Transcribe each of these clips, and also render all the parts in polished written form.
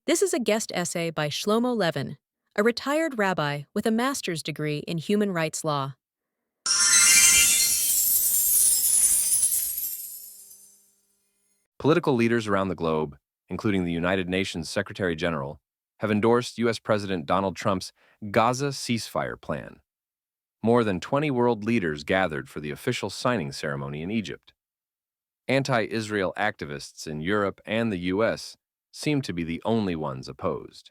This is a guest essay by Shlomo Levin, a retired rabbi with a master's degree in human rights law. Political leaders around the globe, including the United Nations Secretary General, have endorsed U.S. President Donald Trump's Gaza ceasefire plan. More than 20 world leaders gathered for the official signing ceremony in Egypt. Anti-Israel activists in Europe and the U.S. seem to be the only ones opposed.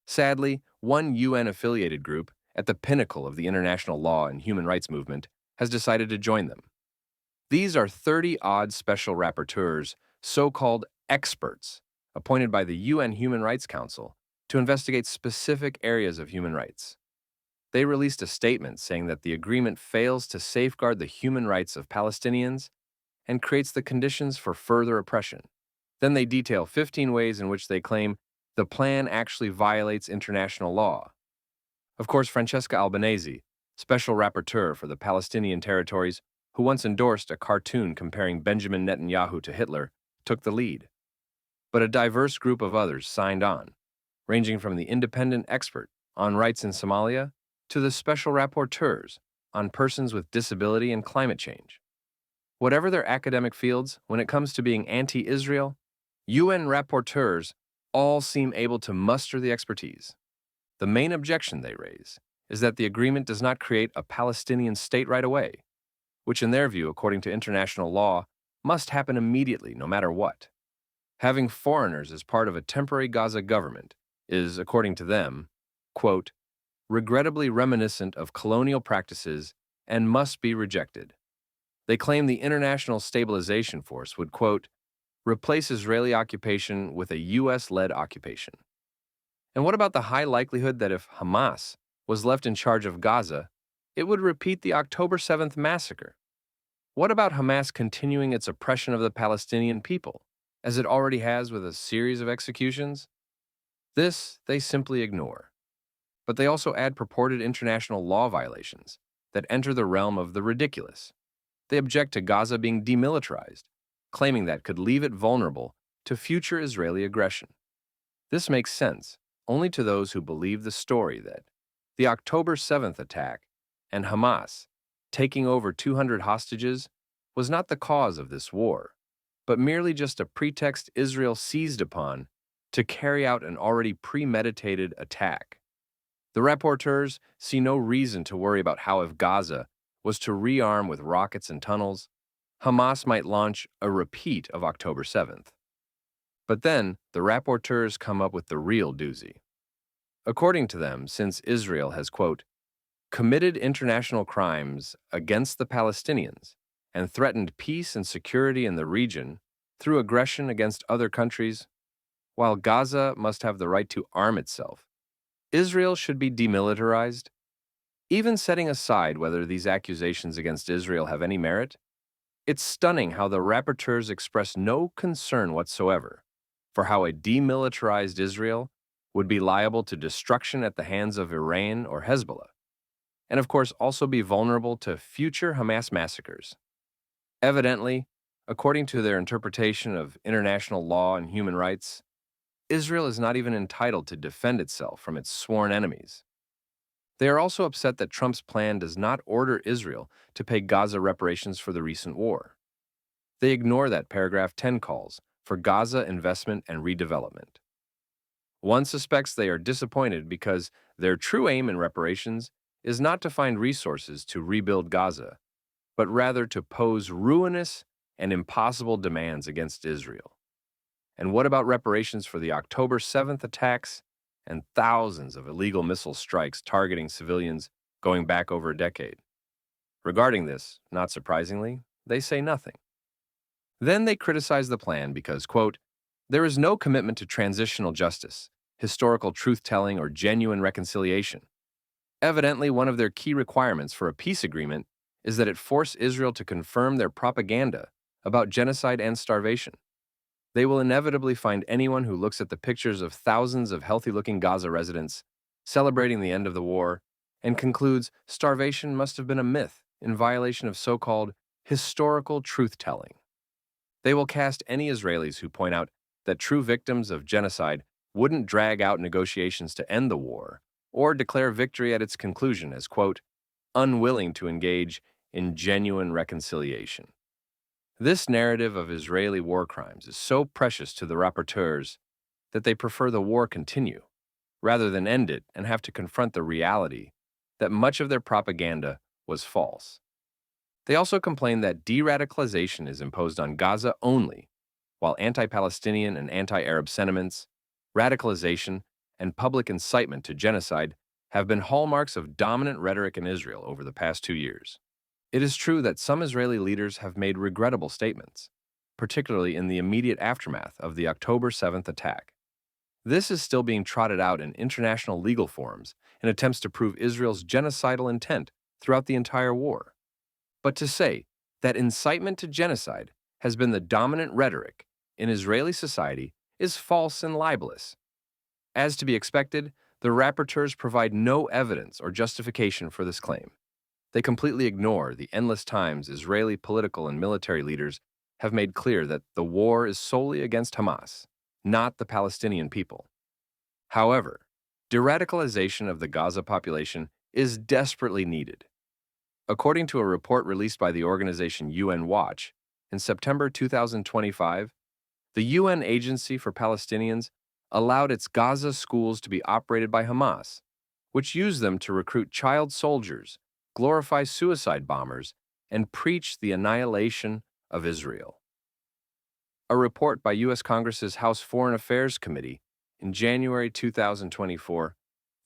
Sadly, one UN-affiliated group, at the pinnacle of the international law and human rights movement, has decided to join them. These are 30-odd special rapporteurs, so-called experts, appointed by the UN Human Rights Council to investigate specific areas of human rights. They released a statement saying that the agreement fails to safeguard the human rights of Palestinians and creates the conditions for further oppression. Then they detail 15 ways in which they claim the plan actually violates international law. Of course, Francesca Albanese, special rapporteur for the Palestinian territories, who once endorsed a cartoon comparing Benjamin Netanyahu to Hitler, took the lead. But a diverse group of others signed on, ranging from the independent expert on rights in Somalia to the special rapporteurs on persons with disability and climate change. Whatever their academic fields, when it comes to being anti-Israel, UN rapporteurs all seem able to muster the expertise. The main objection they raise is that the agreement does not create a Palestinian state right away, which in their view, according to international law, must happen immediately no matter what. Having foreigners as part of a temporary Gaza government is, according to them, quote, regrettably reminiscent of colonial practices and must be rejected. They claim the International Stabilization Force would, quote, replace Israeli occupation with a U.S.-led occupation. And what about the high likelihood that if Hamas was left in charge of Gaza, it would repeat the October 7th massacre? What about Hamas continuing its oppression of the Palestinian people, as it already has with a series of executions? This they simply ignore. But they also add purported international law violations that enter the realm of the ridiculous. They object to Gaza being demilitarized, claiming that could leave it vulnerable to future Israeli aggression. This makes sense only to those who believe the story that the October 7th attack and Hamas taking over 200 hostages was not the cause of this war, but merely just a pretext Israel seized upon to carry out an already premeditated attack. The rapporteurs see no reason to worry about how if Gaza was to rearm with rockets and tunnels, Hamas might launch a repeat of October 7th. But then, the rapporteurs come up with the real doozy. According to them, since Israel has, quote, committed international crimes against the Palestinians and threatened peace and security in the region through aggression against other countries, while Gaza must have the right to arm itself, Israel should be demilitarized. Even setting aside whether these accusations against Israel have any merit, it's stunning how the rapporteurs express no concern whatsoever for how a demilitarized Israel would be liable to destruction at the hands of Iran or Hezbollah, and of course also be vulnerable to future Hamas massacres. Evidently, according to their interpretation of international law and human rights, Israel is not even entitled to defend itself from its sworn enemies. They are also upset that Trump's plan does not order Israel to pay Gaza reparations for the recent war. They ignore that paragraph 10 calls for Gaza investment and redevelopment. One suspects they are disappointed because their true aim in reparations is not to find resources to rebuild Gaza, but rather to pose ruinous and impossible demands against Israel. And what about reparations for the October 7th attacks and thousands of illegal missile strikes targeting civilians going back over a decade? Regarding this, not surprisingly, they say nothing. Then they criticize the plan because, quote, there is no commitment to transitional justice, historical truth-telling, or genuine reconciliation. Evidently, one of their key requirements for a peace agreement is that it force Israel to confirm their propaganda about genocide and starvation. They will inevitably find anyone who looks at the pictures of thousands of healthy-looking Gaza residents celebrating the end of the war and concludes starvation must have been a myth in violation of so-called historical truth-telling. They will cast any Israelis who point out that true victims of genocide wouldn't drag out negotiations to end the war or declare victory at its conclusion as, quote, unwilling to engage in genuine reconciliation. This narrative of Israeli war crimes is so precious to the rapporteurs that they prefer the war continue, rather than end it and have to confront the reality that much of their propaganda was false. They also complain that de-radicalization is imposed on Gaza only, while anti-Palestinian and anti-Arab sentiments, radicalization, and public incitement to genocide have been hallmarks of dominant rhetoric in Israel over the past 2 years. It is true that some Israeli leaders have made regrettable statements, particularly in the immediate aftermath of the October 7th attack. This is still being trotted out in international legal forums in attempts to prove Israel's genocidal intent throughout the entire war. But to say that incitement to genocide has been the dominant rhetoric in Israeli society is false and libelous. As to be expected, the rapporteurs provide no evidence or justification for this claim. They completely ignore the endless times Israeli political and military leaders have made clear that the war is solely against Hamas, not the Palestinian people. However, de-radicalization of the Gaza population is desperately needed. According to a report released by the organization UN Watch, in September 2025, the UN Agency for Palestinians allowed its Gaza schools to be operated by Hamas, which used them to recruit child soldiers, glorify suicide bombers, and preach the annihilation of Israel. A report by U.S. Congress's House Foreign Affairs Committee in January 2024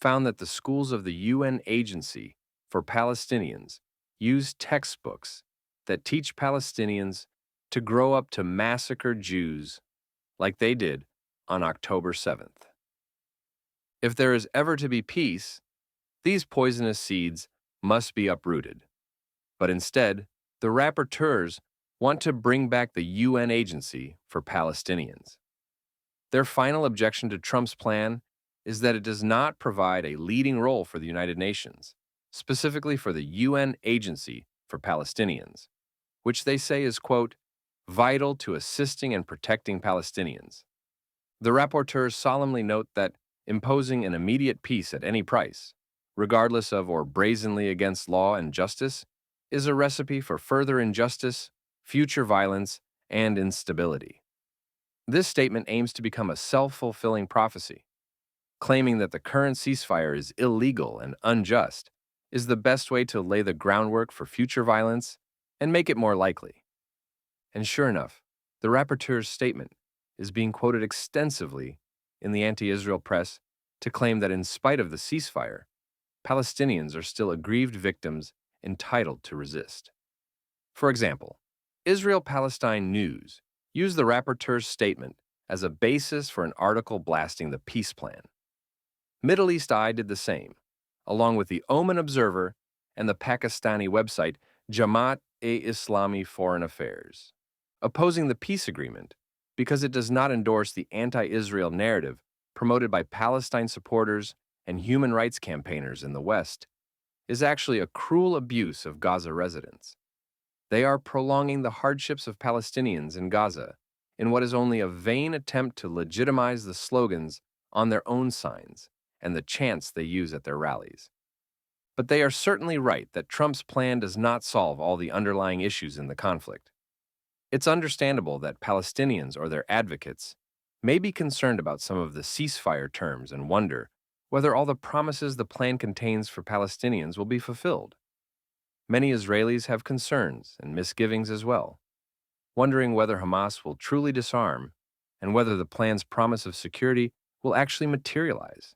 found that the schools of the UN Agency for Palestinians use textbooks that teach Palestinians to grow up to massacre Jews like they did on October 7th. If there is ever to be peace, these poisonous seeds must be uprooted. But instead, the rapporteurs want to bring back the UN Agency for Palestinians. Their final objection to Trump's plan is that it does not provide a leading role for the United Nations, specifically for the UN Agency for Palestinians, which they say is, quote, vital to assisting and protecting Palestinians. The rapporteurs solemnly note that imposing an immediate peace at any price, regardless of or brazenly against law and justice, is a recipe for further injustice, future violence, and instability. This statement aims to become a self-fulfilling prophecy. Claiming that the current ceasefire is illegal and unjust is the best way to lay the groundwork for future violence and make it more likely. And sure enough, the rapporteur's statement is being quoted extensively in the anti-Israel press to claim that in spite of the ceasefire, Palestinians are still aggrieved victims entitled to resist. For example, Israel-Palestine News used the rapporteur's statement as a basis for an article blasting the peace plan. Middle East Eye did the same, along with the Oman Observer and the Pakistani website Jamaat-e-Islami Foreign Affairs, opposing the peace agreement because it does not endorse the anti-Israel narrative promoted by Palestine supporters and human rights campaigners in the West, is actually a cruel abuse of Gaza residents. They are prolonging the hardships of Palestinians in Gaza in what is only a vain attempt to legitimize the slogans on their own signs and the chants they use at their rallies. But they are certainly right that Trump's plan does not solve all the underlying issues in the conflict. It's understandable that Palestinians or their advocates may be concerned about some of the ceasefire terms and wonder whether all the promises the plan contains for Palestinians will be fulfilled. Many Israelis have concerns and misgivings as well, wondering whether Hamas will truly disarm and whether the plan's promise of security will actually materialize.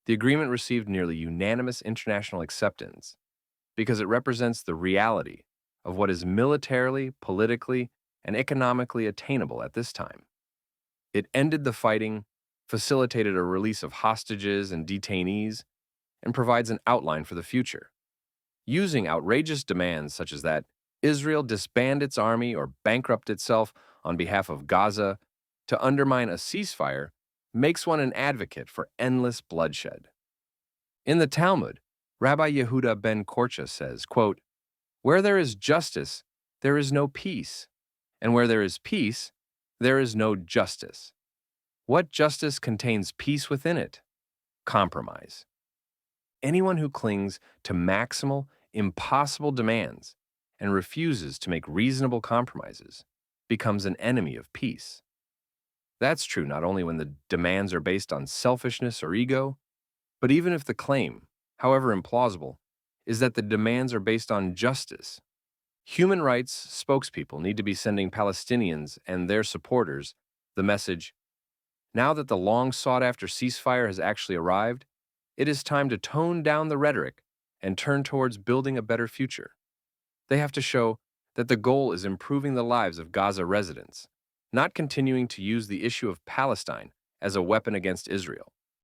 The agreement received nearly unanimous international acceptance because it represents the reality of what is militarily, politically, and economically attainable at this time. It ended the fighting, facilitated a release of hostages and detainees, and provides an outline for the future. Using outrageous demands such as that Israel disband its army or bankrupt itself on behalf of Gaza to undermine a ceasefire makes one an advocate for endless bloodshed. In the Talmud, Rabbi Yehuda ben Korcha says, quote, where there is justice, there is no peace, and where there is peace, there is no justice. What justice contains peace within it? Compromise. Anyone who clings to maximal, impossible demands and refuses to make reasonable compromises becomes an enemy of peace. That's true not only when the demands are based on selfishness or ego, but even if the claim, however implausible, is that the demands are based on justice. Human rights spokespeople need to be sending Palestinians and their supporters the message: now that the long sought after ceasefire has actually arrived, it is time to tone down the rhetoric and turn towards building a better future. They have to show that the goal is improving the lives of Gaza residents, not continuing to use the issue of Palestine as a weapon against Israel.